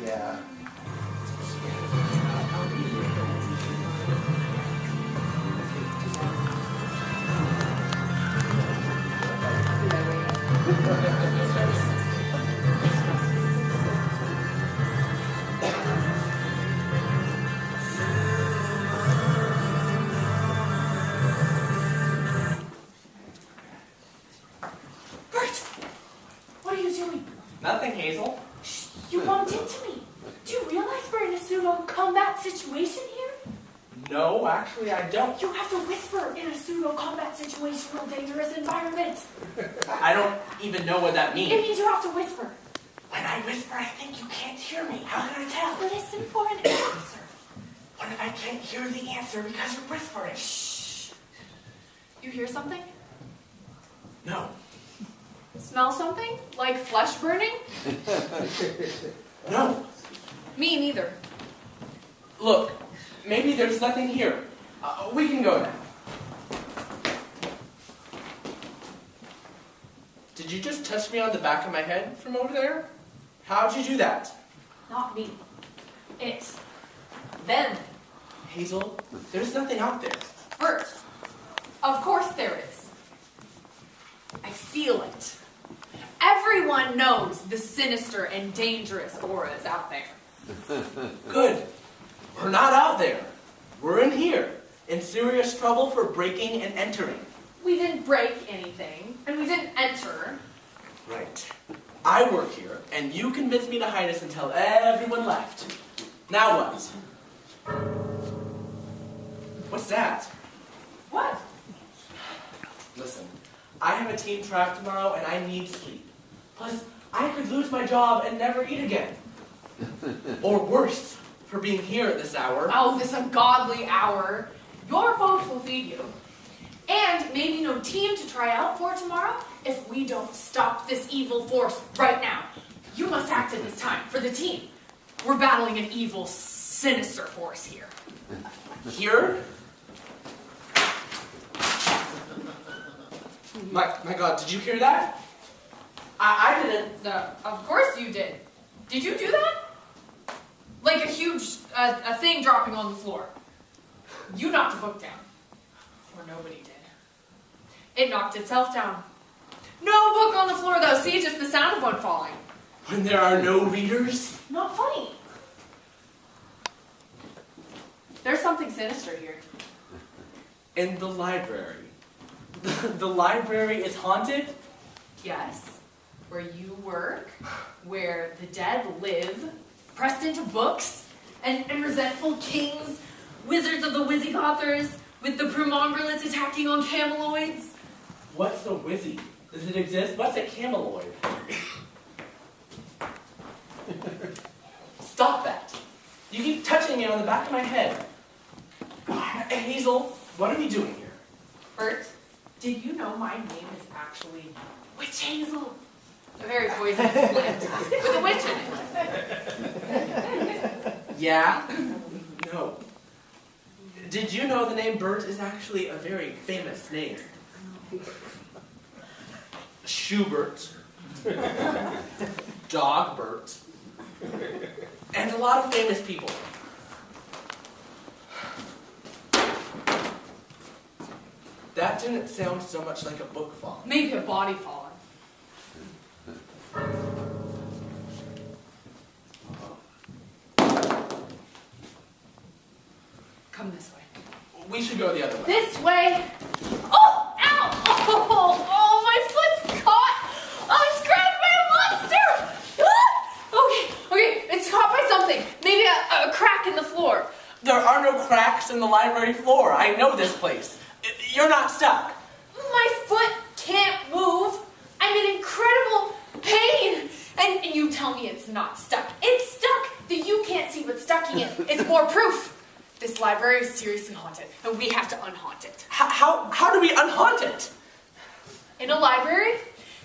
Yeah. Nothing, Hazel. Shh, you bumped into me. Do you realize we're in a pseudo-combat situation here? No, actually I don't. You have to whisper in a pseudo-combat situational dangerous environment. I don't even know what that means. It means you have to whisper. When I whisper, I think you can't hear me. How can I tell? Listen for an answer. What if I can't hear the answer because you're whispering? Shh. You hear something? No. Smell something? Like flesh burning? No. Me neither. Look, maybe there's nothing here. We can go now. Did you just touch me on the back of my head from over there? How'd you do that? Not me. It. Them. Hazel, there's nothing out there. Bert. Of course there is. I feel it. Everyone knows the sinister and dangerous auras out there. Good. We're not out there. We're in here, in serious trouble for breaking and entering. We didn't break anything, and we didn't enter. Right. I work here, and you convinced me to hide us until everyone left. Now what? What's that? What? Listen, I have a team track tomorrow, and I need sleep. Plus, I could lose my job and never eat again. Or worse, for being here at this hour. Oh, this ungodly hour. Your folks will feed you. And maybe no team to try out for tomorrow if we don't stop this evil force right now. You must act at this time for the team. We're battling an evil, sinister force here. Here? My God, did you hear that? I didn't. Of course you did. Did you do that? Like a huge a thing dropping on the floor. You knocked the book down. Or nobody did. It knocked itself down. No book on the floor though, see, just the sound of one falling. When there are no readers? Not funny. There's something sinister here. In the library. The library is haunted? Yes. Where you work, where the dead live, pressed into books, and resentful kings, wizards of the Wizzygothers, with the Promongolets attacking on cameloids. What's a wizzy? Does it exist? What's a cameloid? Stop that. You keep touching me on the back of my head. Hazel, what are we doing here? Bert, did you know my name is actually Witch Hazel? A very poisonous plant with a witch in it. Yeah? No. Did you know the name Bert is actually a very famous name? Schubert, Dogbert, and a lot of famous people. That didn't sound so much like a book fall. Maybe a body fallen. Come this way. We should go the other way. This way. Oh, ow! Oh, my foot's caught. Oh, it's grabbed by a monster. Ah! Okay, it's caught by something. Maybe a crack in the floor. There are no cracks in the library floor. I know this place. You're not stuck. My foot can't move. I'm in incredible pain. And you tell me it's not stuck. It's stuck. That you can't see what's stuck in it. It's more proof. This library is seriously haunted, and we have to unhaunt it. How do we unhaunt it? In a library,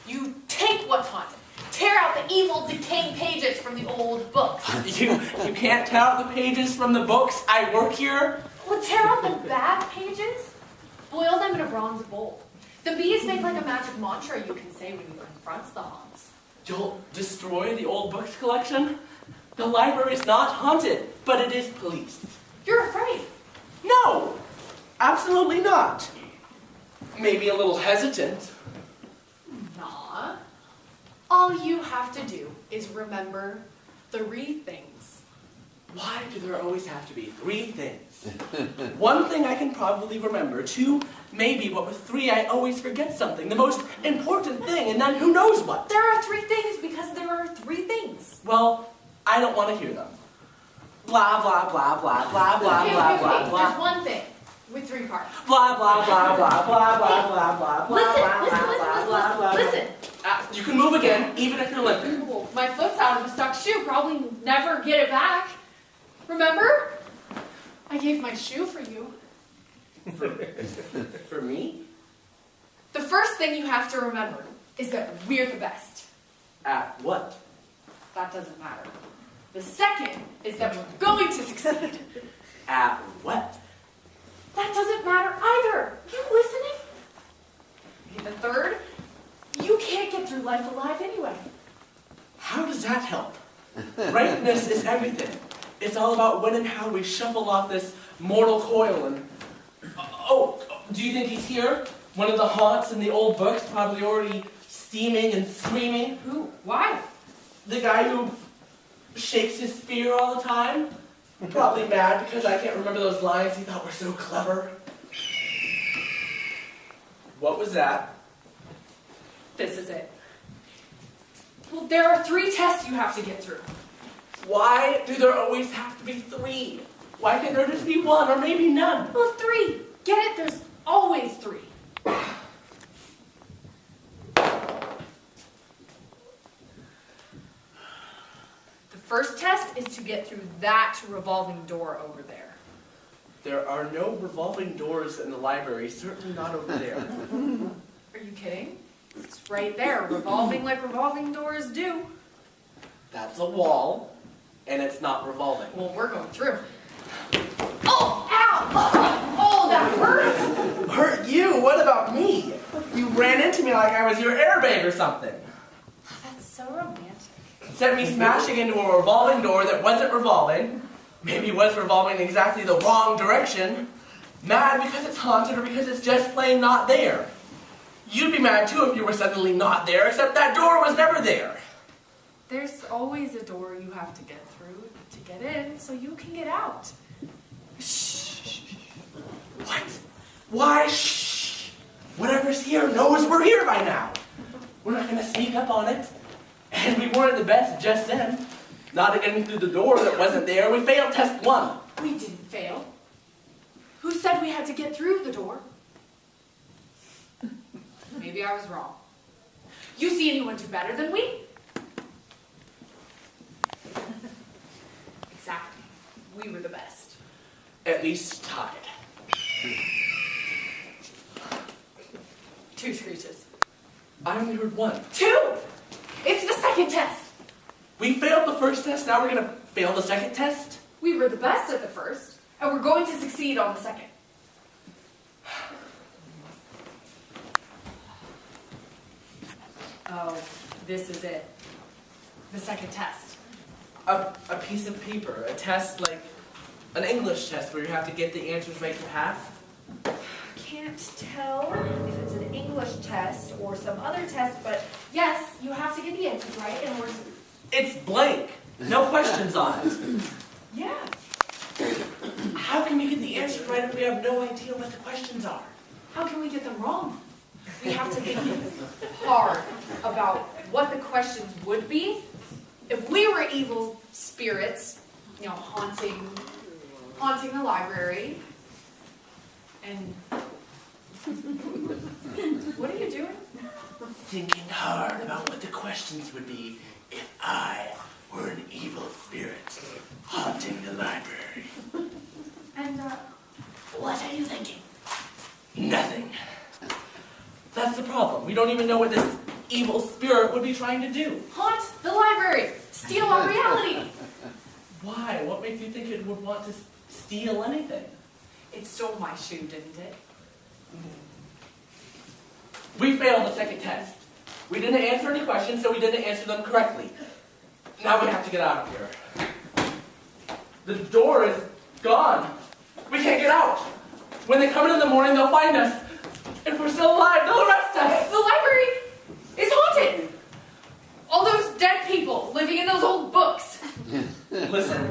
you take what's haunted. Tear out the evil, decaying pages from the old books. You can't tear out the pages from the books. I work here. Well, tear out the bad pages. Boil them in a bronze bowl. The bees make like a magic mantra you can say when you confront the haunts. You'll destroy the old books collection? The library is not haunted, but it is policed. You're afraid. No, absolutely not. Maybe a little hesitant. Nah. All you have to do is remember 3 things. Why do there always have to be 3 things? 1 thing I can probably remember. 2, maybe, but with 3 I always forget something. The most important thing, and then who knows what. There are 3 things because there are 3 things. Well, I don't want to hear them. Blah, blah, blah, blah, blah, blah, blah, blah, blah. There's 1 thing with 3 parts. Blah, blah, blah, blah, blah, blah, blah, blah, blah, Listen. You can move again, even if you're limping. Well, my foot's out of a stuck shoe. Probably never get it back. Remember? I gave my shoe for you. For me? The first thing you have to remember is that we're the best. At what? That doesn't matter. The second is that we're going to succeed. At what? That doesn't matter either. You listening? And the third, you can't get through life alive anyway. How does that help? Rightness is everything. It's all about when and how we shuffle off this mortal coil and... Oh, do you think he's here? One of the haunts in the old books, probably already steaming and screaming. Who? Why? The guy who shakes his spear all the time. Probably mad because I can't remember those lines he thought were so clever. What was that? This is it. Well, there are 3 tests you have to get through. Why do there always have to be 3? Why can't there just be 1 or maybe none? Well, 3. Get it? There's always 3. The first test is to get through that revolving door over there. There are no revolving doors in the library, certainly not over there. Are you kidding? It's right there, revolving like revolving doors do. That's a wall, and it's not revolving. Well, we're going through. Oh, ow! Oh, that hurt! Hurt you? What about me? You ran into me like I was your airbag or something. Oh, that's so romantic. Sent me smashing into a revolving door that wasn't revolving. Maybe was revolving in exactly the wrong direction. Mad because it's haunted or because it's just plain not there. You'd be mad too if you were suddenly not there, except that door was never there. There's always a door you have to get through to get in so you can get out. Shh. What? Why shh? Whatever's here knows we're here by now. We're not going to sneak up on it. And we weren't the best just then. Not getting through the door that wasn't there. We failed test 1. We didn't fail. Who said we had to get through the door? Maybe I was wrong. You see anyone do better than we? Exactly. We were the best. At least tied. 2 screeches. I only heard 1. 2! It's the second test. We failed the first test, now we're going to fail the second test? We were the best at the first, and we're going to succeed on the second. Oh, this is it. The second test. A piece of paper, a test like an English test where you have to get the answers right to pass? Can't tell if it's an English test or some other test, but yes, you have to get the answers right in order to... It's blank. No questions on it. Yeah. How can we get the answers right if we have no idea what the questions are? How can we get them wrong? We have to think hard about what the questions would be. If we were evil spirits, you know, haunting the library, and... What are you doing? Thinking hard about what the questions would be if I were an evil spirit haunting the library. And, What are you thinking? Nothing. That's the problem. We don't even know what this evil spirit would be trying to do. haunt the library! Steal our reality! Why? What makes you think it would want to steal anything? It stole my shoe, didn't it? We failed the second test. We didn't answer any questions, so we didn't answer them correctly. Now we have to get out of here. The door is gone. We can't get out. When they come in the morning, they'll find us. If we're still alive, they'll arrest us. The library is haunted. All those dead people living in those old books. Listen,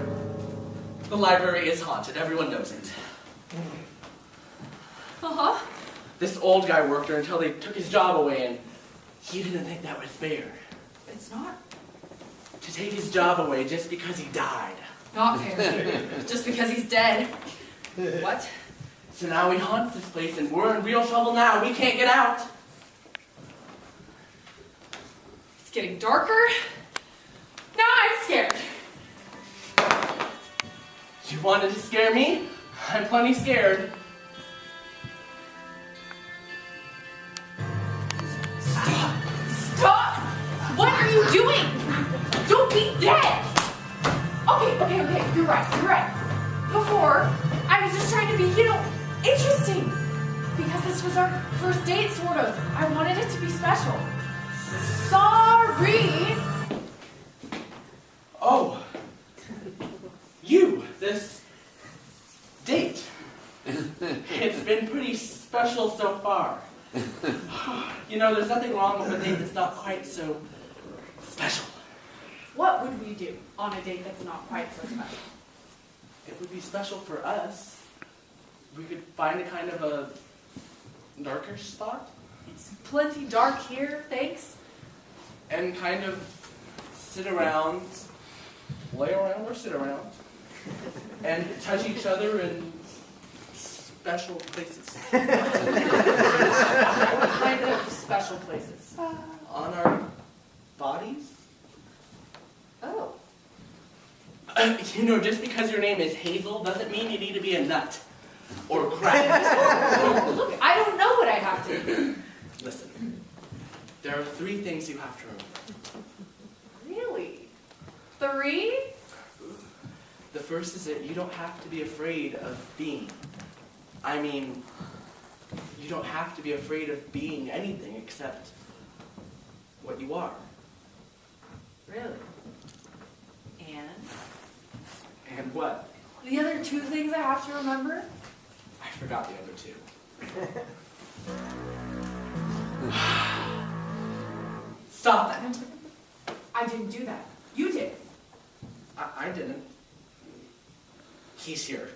the library is haunted. Everyone knows it. Uh-huh. This old guy worked there until they took his job away, and he didn't think that was fair. It's not. To take his job away just because he died. Not fair. Just because he's dead. What? So now he haunts this place, and we're in real trouble now. We can't get out. It's getting darker. Now I'm scared. You wanted to scare me? I'm plenty scared. Stop! What are you doing? Don't be dead! Okay, you're right. Before, I was just trying to be, interesting. Because this was our first date, sort of. I wanted it to be special. Sorry! Oh. You, this date. It's been pretty special so far. There's nothing wrong with a date that's not quite so special. What would we do on a date that's not quite so special? It would be special for us. We could find a kind of a darker spot. It's plenty dark here, thanks. And kind of sit around, lay around or sit around, and touch each other in special places. What kind of special places? On our bodies. Oh. Just because your name is Hazel doesn't mean you need to be a nut. Or crack. Look, I don't know what I have to do. Listen, there are 3 things you have to remember. Really? 3? The first is that you don't have to be afraid of being. You don't have to be afraid of being anything except what you are. Really? And? And what? The other 2 things I have to remember? I forgot the other 2. Stop that. I didn't do that. You did. I didn't. He's here.